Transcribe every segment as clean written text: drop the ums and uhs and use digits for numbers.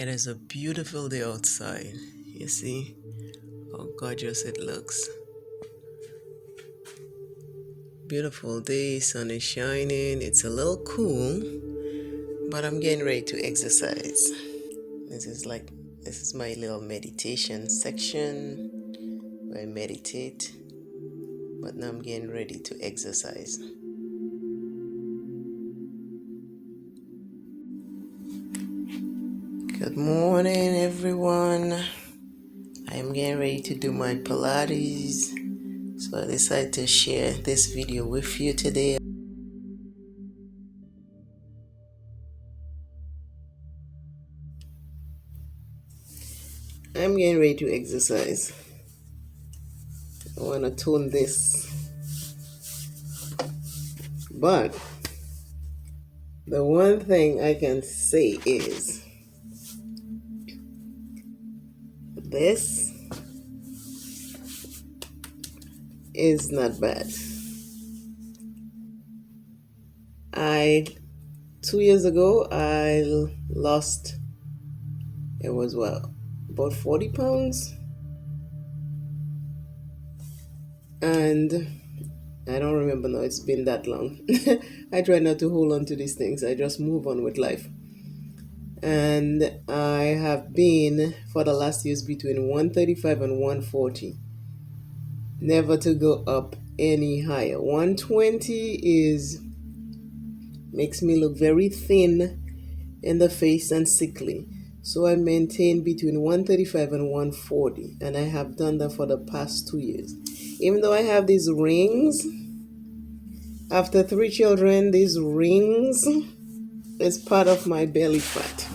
It is a beautiful day outside. You see how gorgeous it looks. Beautiful day, sun is shining. It's a little cool, but I'm getting ready to exercise. This is my little meditation section where I meditate, but now I'm getting ready to exercise. Good morning, everyone. I am getting ready to do my Pilates, so I decided to share this video with you today. I'm getting ready to exercise. I want to tone this, but the one thing I can say is this is not bad. 2 years ago, I lost, about 40 pounds. And I don't remember now, it's been that long. I try not to hold on to these things. I just move on with life. And I have been, for the last years, between 135 and 140. Never to go up any higher. 120 makes me look very thin in the face and sickly. So I maintain between 135 and 140. And I have done that for the past 2 years. Even though I have these rings, after 3 children, these rings is part of my belly fat.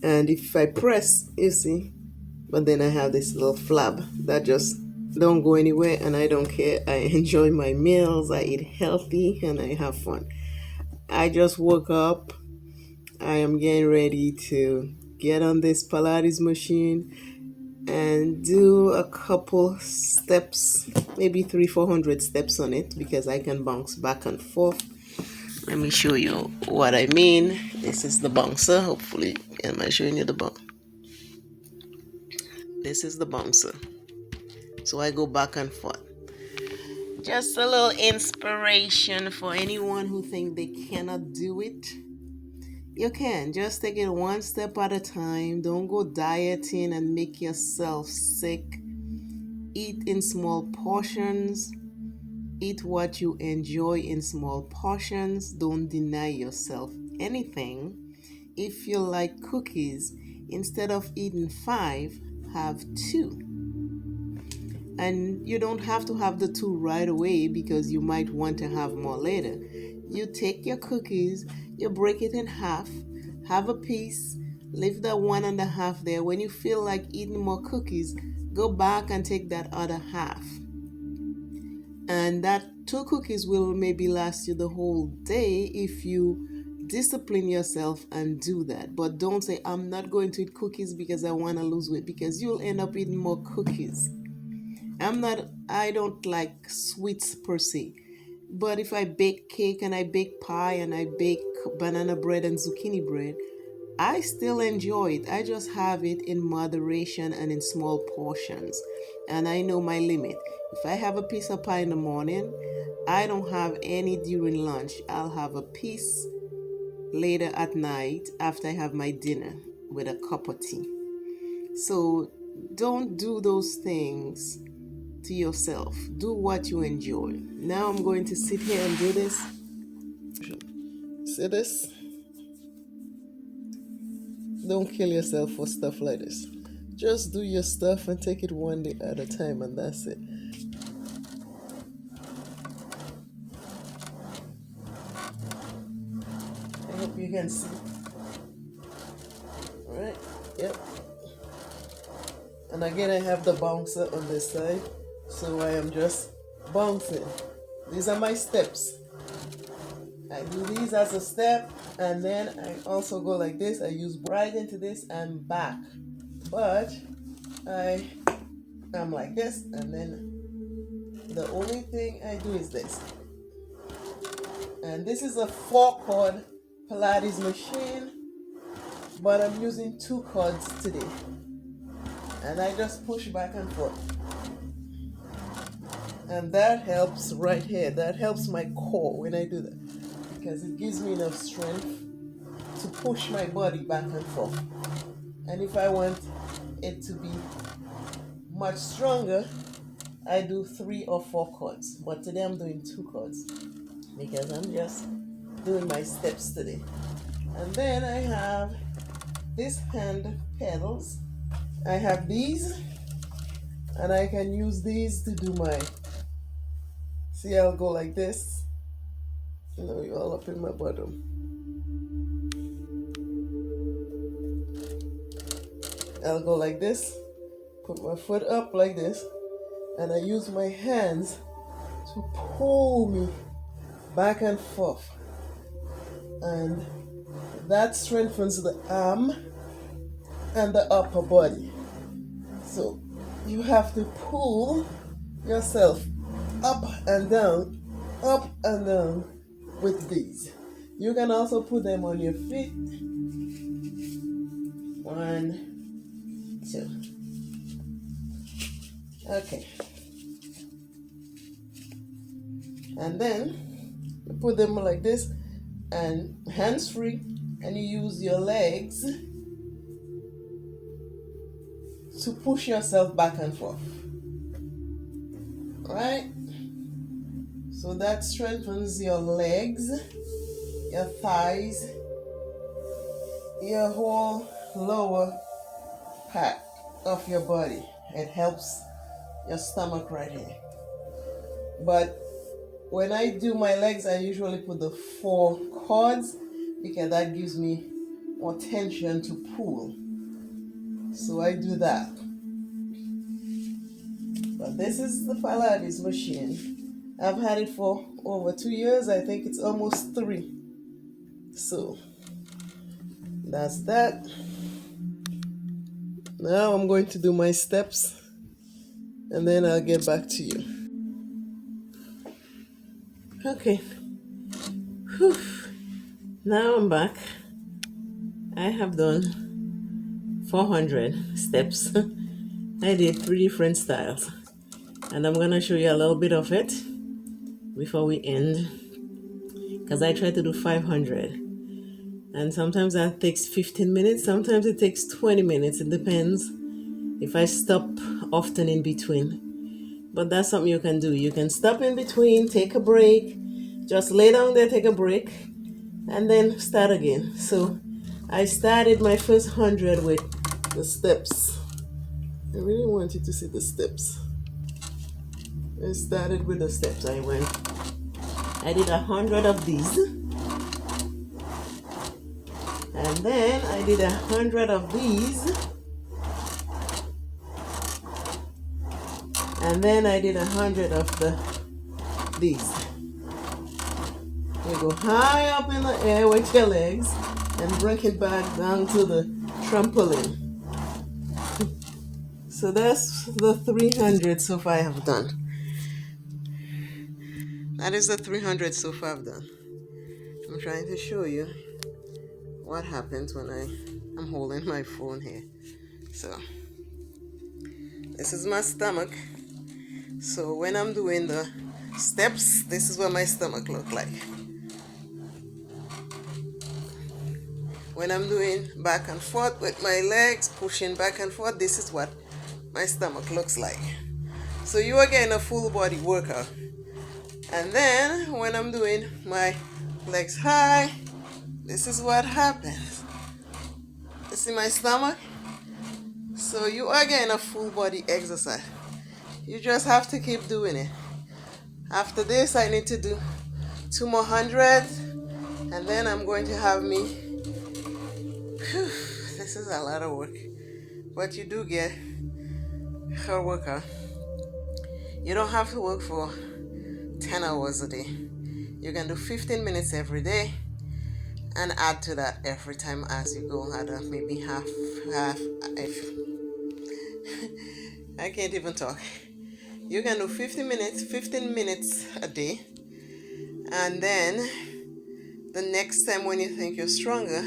And if I press, you see, but then I have this little flab that just don't go anywhere, and I don't care. I enjoy my meals, I eat healthy, and I have fun. I just woke up. I am getting ready to get on this Pilates machine and do a couple steps, maybe 300-400 steps on it, because I can bounce back and forth. Let me show you what I mean. This is the bouncer. Hopefully, am I showing you the bounce? This is the bouncer. So I go back and forth. Just a little inspiration for anyone who think they cannot do it. You can. Just take it one step at a time. Don't go dieting and make yourself sick. Eat in small portions. Eat what you enjoy in small portions. Don't deny yourself anything. If you like cookies, instead of eating 5, have 2. And you don't have to have the 2 right away, because you might want to have more later. You take your cookies, you break it in half, have a piece, leave the 1.5 there. When you feel like eating more cookies, go back and take that other half. And that 2 cookies will maybe last you the whole day if you discipline yourself and do that. But don't say, I'm not going to eat cookies because I want to lose weight, because you'll end up eating more cookies. I don't like sweets per se. But if I bake cake and I bake pie and I bake banana bread and zucchini bread, I still enjoy it. I just have it in moderation and in small portions. And I know my limit. If I have a piece of pie in the morning, I don't have any during lunch. I'll have a piece later at night after I have my dinner with a cup of tea. So don't do those things to yourself. Do what you enjoy. Now I'm going to sit here and do this. See this? Don't kill yourself for stuff like this. Just do your stuff and take it one day at a time, and that's it. I hope you can see. Alright, yep. And again, I have the bouncer on this side, so I am just bouncing. These are my steps. I do these as a step, and then I also go like this. I use right into this and back. But I'm like this, and then the only thing I do is this. And this is a 4-cord Pilates machine. but I'm using 2 cords today, and I just push back and forth, and that helps right here. That helps my core when I do that, because it gives me enough strength to push my body back and forth. And if I want it to be much stronger, I do 3 or 4 cords, but today I'm doing 2 cords because I'm just doing my steps today. And then I have these hand pedals. I have these, and I can use these to do my, see, I'll go like this. You know, you're all up in my bottom. I'll go like this, put my foot up like this, and I use my hands to pull me back and forth. And that strengthens the arm and the upper body. So you have to pull yourself up and down with these. You can also put them on your feet. 1, 2. Okay. And then you put them like this and hands free, and you use your legs to push yourself back and forth. Right? So that strengthens your legs, your thighs, your whole lower part of your body. It helps your stomach right here. But when I do my legs, I usually put the 4 cords because that gives me more tension to pull. So I do that. But this is the Pilates machine. I've had it for over 2 years. I think it's almost 3. So that's that. Now I'm going to do my steps, and then I'll get back to you. Okay. Whew. Now I'm back. I have done 400 steps. I did 3 different styles, and I'm gonna show you a little bit of it before we end, because I try to do 500, and sometimes that takes 15 minutes, sometimes it takes 20 minutes. It depends if I stop often in between. But that's something you can do. You can stop in between, take a break, just lay down there, take a break, and then start again. So I started my first 100 with the steps. I really want you to see the steps. I started with the steps. I did 100 of these, and then I did 100 of these, and then I did 100 of these. You go high up in the air with your legs and bring it back down to the trampoline. So that's the 300 so far I have done. That is the 300 so far I've done. I'm trying to show you what happens when I'm holding my phone here. So this is my stomach. So when I'm doing the steps, this is what my stomach looks like. When I'm doing back and forth with my legs, pushing back and forth, this is what my stomach looks like. So you are getting a full body workout. And then when I'm doing my legs high, this is what happens. You see my stomach? So you are getting a full body exercise. You just have to keep doing it. After this, I need to do 2 more hundreds, and then I'm going to have me. This is a lot of work, but you do get a workout. You don't have to work for 10 hours a day. You can do 15 minutes every day and add to that every time as you go. Add maybe half. I can't even talk. You can do 15 minutes a day, and then the next time when you think you're stronger,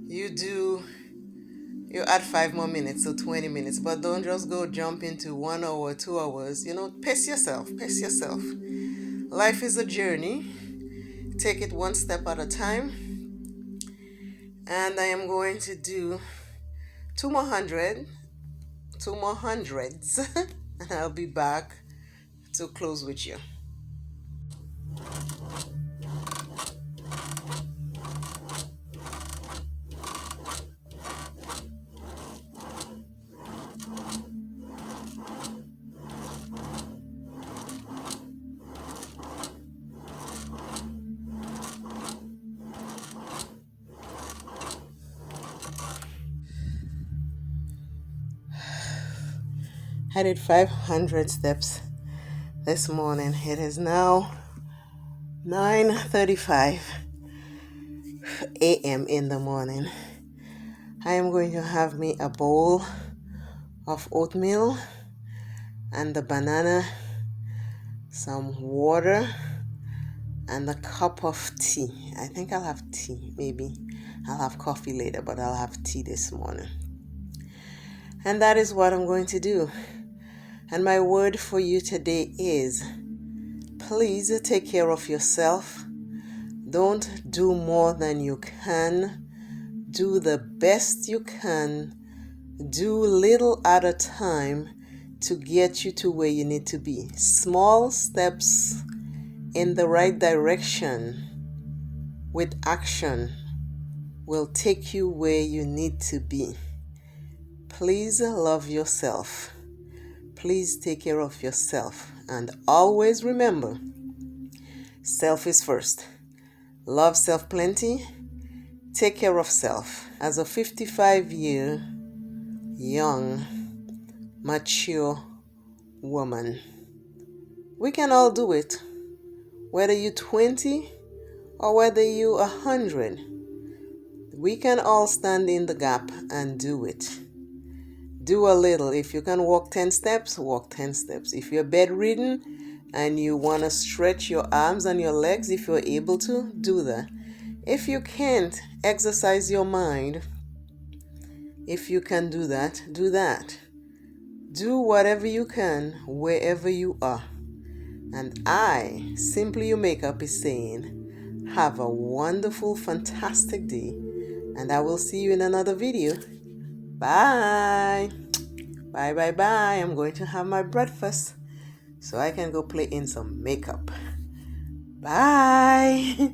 you add 5 more minutes, so 20 minutes, but don't just go jump into 1 hour, 2 hours. Pace yourself, pace yourself. Life is a journey. Take it one step at a time. And I am going to do two more hundreds, and I'll be back to close with you. I did 500 steps this morning. It is now 9:35 a.m. in the morning. I am going to have me a bowl of oatmeal and a banana, some water, and a cup of tea. I think I'll have tea, maybe. I'll have coffee later, but I'll have tea this morning. And that is what I'm going to do. And my word for you today is, please take care of yourself. Don't do more than you can. Do the best you can. Do little at a time to get you to where you need to be. Small steps in the right direction with action will take you where you need to be. Please love yourself. Please take care of yourself. And always remember, self is first. Love self plenty. Take care of self. As a 55-year young, mature woman, we can all do it. Whether you're 20 or whether you're 100, we can all stand in the gap and do it. Do a little. If you can walk 10 steps, walk 10 steps. If you're bedridden and you want to stretch your arms and your legs, if you're able to, do that. If you can't, exercise your mind. If you can do that, do that. Do whatever you can, wherever you are. And I, Simply Your Makeup, is saying, have a wonderful, fantastic day. And I will see you in another video. Bye. Bye, bye, bye. I'm going to have my breakfast so I can go play in some makeup. Bye.